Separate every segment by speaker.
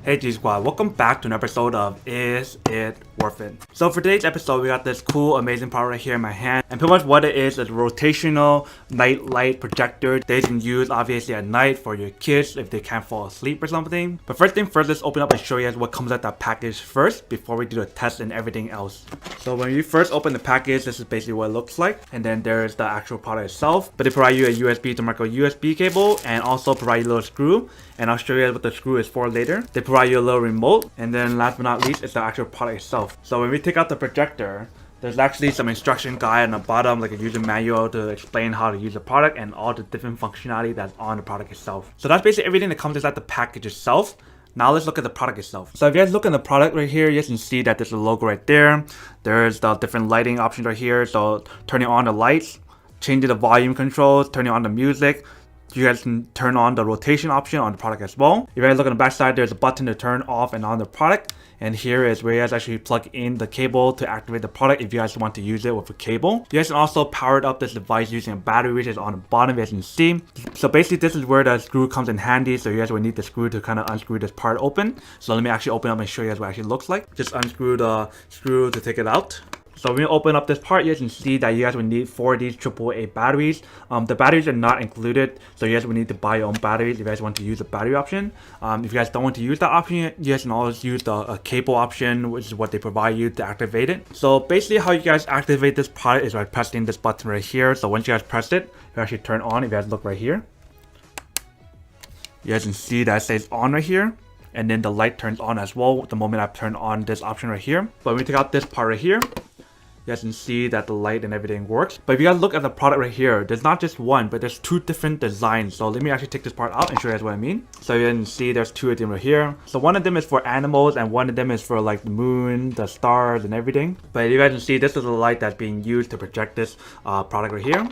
Speaker 1: Hey G Squad, welcome back to an episode of Is It Worth It? So for today's episode, we got this cool, amazing product right here in my hand. And pretty much what it is a rotational night light projector that you can use obviously at night for your kids if they can't fall asleep or something. But first thing first, let's open up and show you guys what comes with that package first before we do the test and everything else. So when you first open the package, this is basically what it looks like. And then there's the actual product itself. But they provide you a USB to micro USB cable and also provide you a little screw. And I'll show you guys what the screw is for later. They provide you a little remote, and then last but not least, it's the actual product itself. So when we take out the projector, there's actually some instruction guide on the bottom, like a user manual to explain how to use the product and all the different functionality that's on the product itself. So that's basically everything that comes inside the package itself. Now let's look at the product itself. So if you guys look at the product right here, you guys can see that there's a logo right there. There's the different lighting options right here. So turning on the lights, changing the volume controls, turning on the music. You guys can turn on the rotation option on the product as well. If you guys look on the back side, there's a button to turn off and on the product. And here is where you guys actually plug in the cable to activate the product if you guys want to use it with a cable. You guys can also power up this device using a battery, which is on the bottom, as you can see. So basically this is where the screw comes in handy. So you guys will need the screw to kind of unscrew this part open. So let me actually open up and show you guys what it actually looks like. Just unscrew the screw to take it out. So when you open up this part, you guys can see that you guys will need 4 of these AAA batteries. The batteries are not included, so you guys will need to buy your own batteries if you guys want to use the battery option. If you guys don't want to use that option, you guys can always use the cable option, which is what they provide you to activate it. So basically how you guys activate this product is by pressing this button right here. So once you guys press it, it actually turn on. If you guys look right here, you guys can see that it says on right here. And then the light turns on as well the moment I turn on this option right here. But when we take out this part right here, you guys can see that the light and everything works. But if you guys look at the product right here, there's not just one, but there's 2 different designs. So let me actually take this part out and show you guys what I mean. So you can see there's 2 of them right here. So one of them is for animals and one of them is for like the moon, the stars and everything. But you guys can see this is the light that's being used to project this product right here.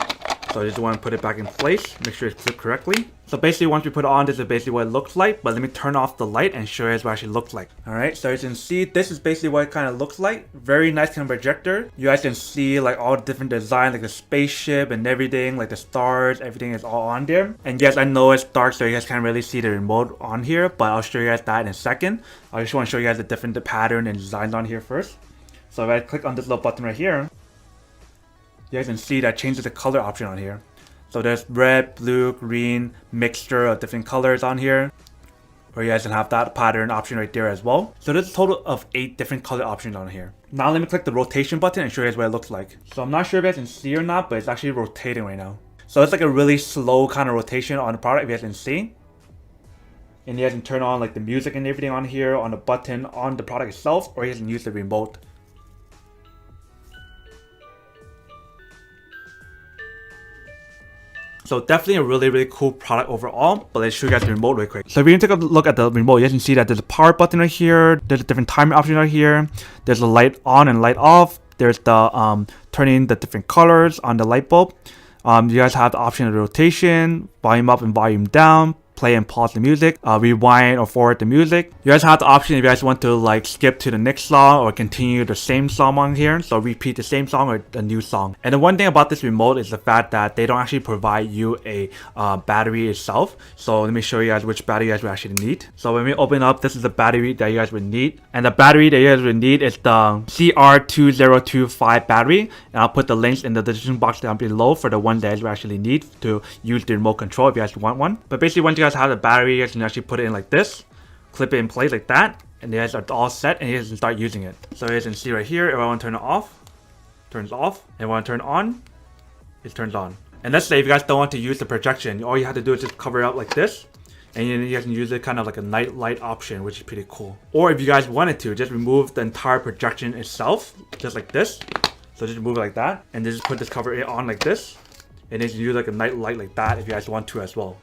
Speaker 1: So I just want to put it back in place, make sure it's clipped correctly. So basically once we put it on, this is basically what it looks like. But let me turn off the light and show you guys what it actually looks like. Alright, so as you can see, this is basically what it kind of looks like. Very nice kind of projector. You guys can see like all the different designs, like the spaceship and everything, like the stars, everything is all on there. And yes, I know it's dark, so you guys can't really see the remote on here, but I'll show you guys that in a second. I just want to show you guys the different pattern and designs on here first. So if I click on this little button right here, you guys can see that changes the color option on here. So there's red, blue, green, mixture of different colors on here. Or you guys can have that pattern option right there as well. So there's a total of 8 different color options on here. Now let me click the rotation button and show you guys what it looks like. So I'm not sure if you guys can see or not, but it's actually rotating right now. So it's like a really slow kind of rotation on the product, if you guys can see. And you guys can turn on like the music and everything on here, on the button, on the product itself, or you guys can use the remote. So definitely a really cool product overall, but let's show you guys the remote real quick. So if you take a look at the remote, you guys can see that there's a power button right here. There's a different timing option right here. There's a light on and light off. There's the turning the different colors on the light bulb. You guys have the option of rotation, volume up and volume down, play and pause the music, rewind or forward the music. You guys have the option if you guys want to like skip to the next song or continue the same song on here. So repeat the same song or a new song. And the one thing about this remote is the fact that they don't actually provide you a battery itself. So let me show you guys which battery you guys will actually need. So when we open up, this is the battery that you guys would need. And the battery that you guys would need is the CR2025 battery. And I'll put the links in the description box down below for the one that you actually need to use the remote control if you guys want one. But basically once you guys have the battery, you guys can actually put it in like this, clip it in place like that, and you guys are all set and you guys can start using it. So you guys can see right here, if I want to turn it off, it turns off, and if I want to turn it on, it turns on. And let's say if you guys don't want to use the projection, all you have to do is just cover it up like this, and you guys can use it kind of like a night light option, which is pretty cool. Or if you guys wanted to, just remove the entire projection itself, just like this. So just remove it like that, and then just put this cover on like this, and then you can use like a night light like that if you guys want to as well.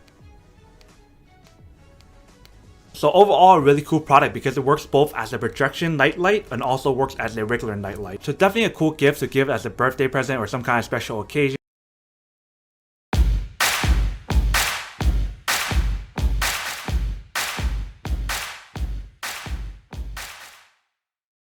Speaker 1: So overall, a really cool product because it works both as a projection night light and also works as a regular night light. So definitely a cool gift to give as a birthday present or some kind of special occasion.